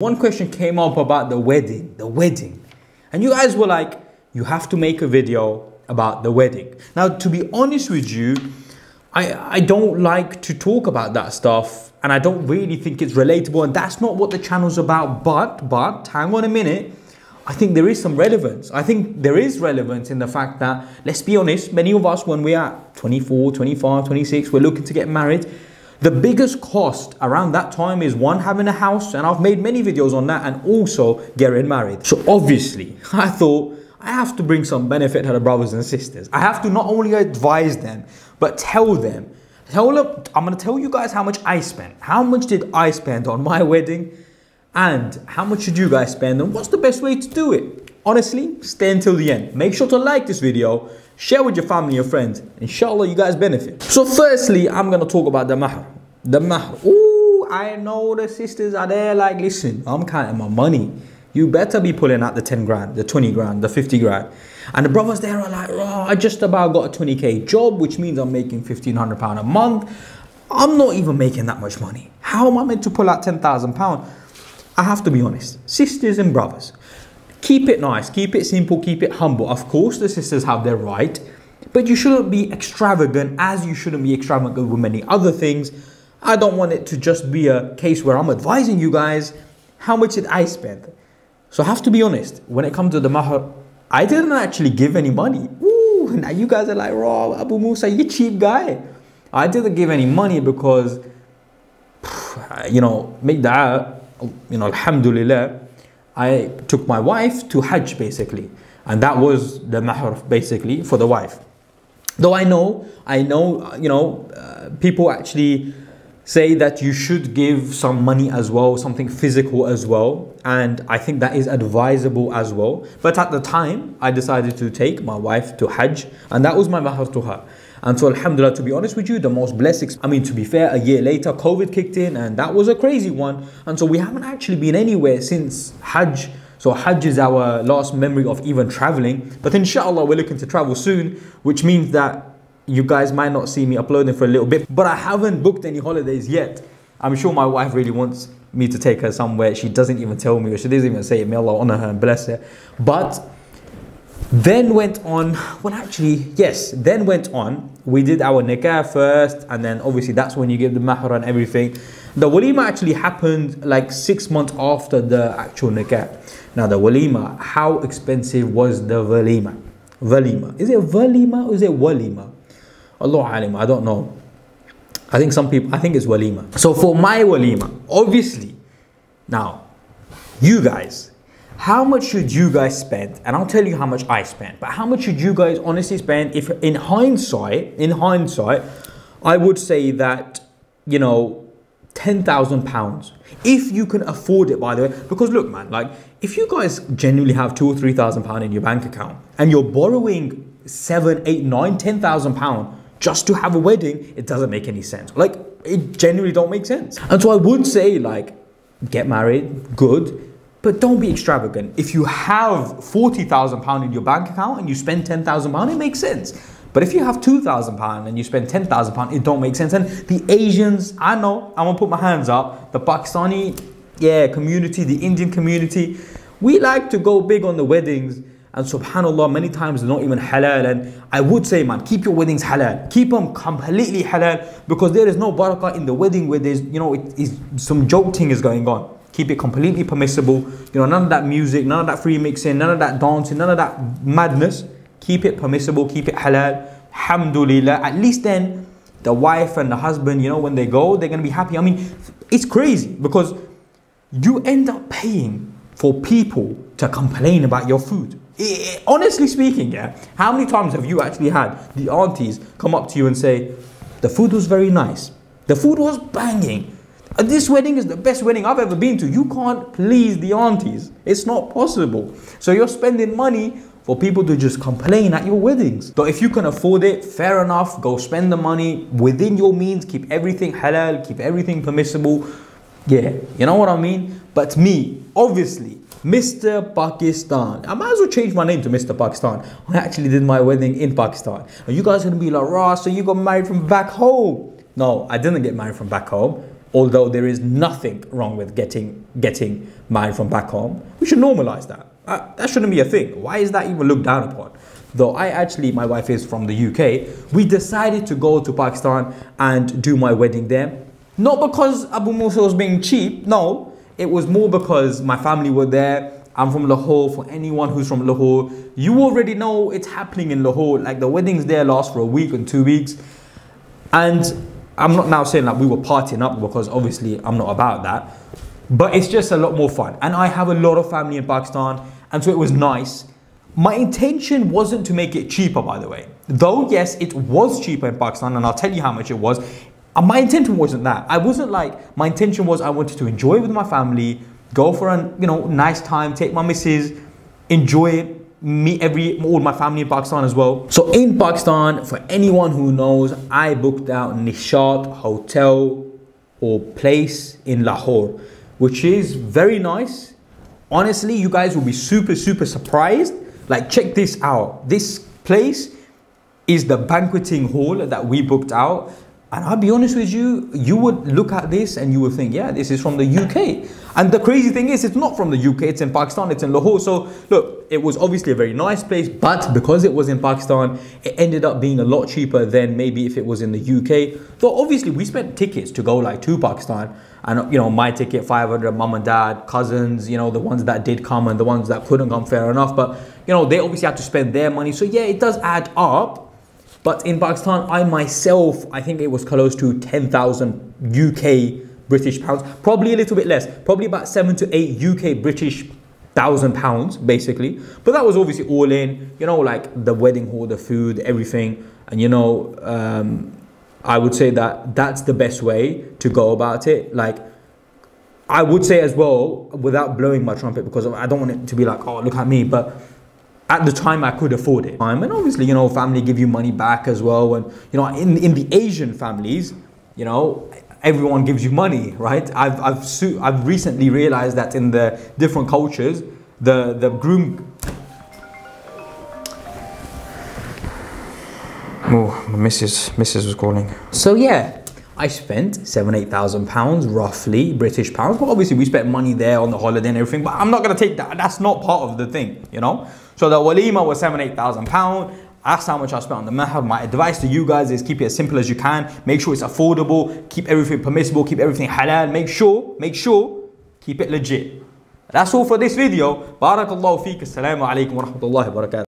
One question came up about the wedding. And you guys were like, you have to make a video about the wedding. Now, to be honest with you, I don't like to talk about that stuff and I don't really think it's relatable and that's not what the channel's about. But, hang on a minute, I think there is some relevance. I think there is relevance in the fact that, let's be honest, many of us when we are 24, 25, 26, we're looking to get married. The biggest cost around that time is one, having a house, and I've made many videos on that, and also getting married. So obviously, I thought I have to bring some benefit to the brothers and sisters. I have to not only advise them, but tell them, I'm going to tell you guys how much I spent. How much did I spend on my wedding? And how much should you guys spend? And what's the best way to do it? Honestly, stay until the end. Make sure to like this video. Share with your family and friends. Inshallah, you guys benefit. So firstly, I'm going to talk about the Mahr. The Mahr. Ooh, I know the sisters are there like, listen, I'm counting my money. You better be pulling out the 10 grand, the 20 grand, the 50 grand. And the brothers there are like, oh, I just about got a 20k job, which means I'm making £1,500 a month. I'm not even making that much money. How am I meant to pull out £10,000? I have to be honest. Sisters and brothers, keep it nice, keep it simple, keep it humble. Of course, the sisters have their right, but you shouldn't be extravagant as you shouldn't be extravagant with many other things. I don't want it to just be a case where I'm advising you guys how much did I spend. So I have to be honest, when it comes to the Mahr, I didn't actually give any money. Ooh, now you guys are like, raw, Abu Musa, you cheap guy. I didn't give any money because, you know, make dua, you know, alhamdulillah, I took my wife to Hajj basically. And that was the Mahr basically for the wife. Though I know, you know, people actually say that you should give some money as well, something physical as well. And I think that is advisable as well. But at the time, I decided to take my wife to Hajj. And that was my Mahr to her. And so alhamdulillah, to be honest with you, the most blessed, I mean, to be fair, a year later, COVID kicked in and that was a crazy one. And so we haven't actually been anywhere since Hajj. So Hajj is our last memory of even traveling. But inshallah, we're looking to travel soon, which means that you guys might not see me uploading for a little bit, but I haven't booked any holidays yet. I'm sure my wife really wants me to take her somewhere. She doesn't even tell me, or she doesn't even say it. May Allah honor her and bless her. But then went on, well actually, yes, then went on. We did our nikah first, and then obviously that's when you give the Mahr and everything. The walima actually happened like 6 months after the actual nikah. Now the walima, how expensive was the walima? Walima. Is it walima or is it walima? Allah alim, I don't know. I think some people, I think it's walima. So for my walima, obviously, now, you guys, how much should you guys spend? And I'll tell you how much I spent. But how much should you guys honestly spend? If in hindsight, I would say that, you know, £10,000. If you can afford it, by the way. Because look, man, like, if you guys genuinely have £2,000 or £3,000 in your bank account and you're borrowing £7,000, £8,000, £9,000, £10,000 just to have a wedding, it doesn't make any sense. Like, it genuinely don't make sense. And so I would say, like, get married, good, but don't be extravagant. If you have £40,000 in your bank account and you spend £10,000, it makes sense. But if you have £2,000 and you spend £10,000, it don't make sense. And the Asians, I know, I'm gonna put my hands up, the Pakistani, community, the Indian community, we like to go big on the weddings. And subhanallah, many times they're not even halal. And I would say, man, keep your weddings halal. Keep them completely halal, because there is no barakah in the wedding where there's, you know, some joking is going on. Keep it completely permissible. You know, none of that music, none of that free mixing, none of that dancing, none of that madness. Keep it permissible, keep it halal. Alhamdulillah. At least then, the wife and the husband, you know, when they go, they're going to be happy. I mean, it's crazy because you end up paying for people to complain about your food. Honestly speaking, how many times have you actually had the aunties come up to you and say, the food was very nice, the food was banging, this wedding is the best wedding I've ever been to. You can't please the aunties. It's not possible. So you're spending money for people to just complain at your weddings. But if you can afford it, fair enough, go spend the money within your means, keep everything halal, keep everything permissible. Yeah, you know what I mean? But me, obviously, Mr. Pakistan. I might as well change my name to Mr. Pakistan. I actually did my wedding in Pakistan. And you guys are gonna be like, Rah, so you got married from back home. No, I didn't get married from back home. Although there is nothing wrong with getting married from back home. We should normalize that. That shouldn't be a thing. Why is that even looked down upon? Though my wife is from the UK, we decided to go to Pakistan and do my wedding there. Not because Abu Musa was being cheap, no. It was more because my family were there. I'm from Lahore. For anyone who's from Lahore, you already know it's happening in Lahore. Like the weddings there last for a week and 2 weeks. And I'm not now saying like we were partying up, because obviously I'm not about that. But it's just a lot more fun. And I have a lot of family in Pakistan, and so it was nice. My intention wasn't to make it cheaper, by the way. Though, yes, it was cheaper in Pakistan, and I'll tell you how much it was. My intention wasn't that. My intention was I wanted to enjoy with my family, go for a nice time, take my missus, enjoy it, meet all my family in Pakistan as well. So in Pakistan, for anyone who knows, I booked out Nishat Hotel or place in Lahore, which is very nice. Honestly, you guys will be super, super surprised. Like, check this out. This place is the banqueting hall that we booked out. And I'll be honest with you, you would look at this and you would think, yeah, this is from the UK. And the crazy thing is, it's not from the UK, it's in Pakistan, it's in Lahore. So look, it was obviously a very nice place, but because it was in Pakistan, it ended up being a lot cheaper than maybe if it was in the UK. Though obviously we spent tickets to go like to Pakistan, and my ticket 500, mum and dad, cousins, the ones that did come and the ones that couldn't come, fair enough. But they obviously had to spend their money. So yeah, it does add up. But in Pakistan, I myself, I think it was close to 10,000 UK British pounds, probably a little bit less, probably about 7 to 8 UK British thousand pounds, basically. But that was obviously all in, like the wedding hall, the food, everything. And I would say that that's the best way to go about it. Like, I would say as well, without blowing my trumpet, because I don't want it to be like, oh, look at me, but at the time I could afford it. And obviously, family give you money back as well. And, in the Asian families, everyone gives you money, right? I've recently realized that in the different cultures, the groom... Oh, my missus was calling. So yeah, I spent £7,000-8,000 roughly, British pounds. But obviously we spent money there on the holiday and everything. But I'm not going to take that. That's not part of the thing, So the walima was £7,000-8,000. That's how much I spent on the Maha. My advice to you guys is keep it as simple as you can. Make sure it's affordable. Keep everything permissible. Keep everything halal. Make sure, keep it legit. That's all for this video. Barakallahu feek. Assalamu alaikum wa rahmatullahi wa barakatuh.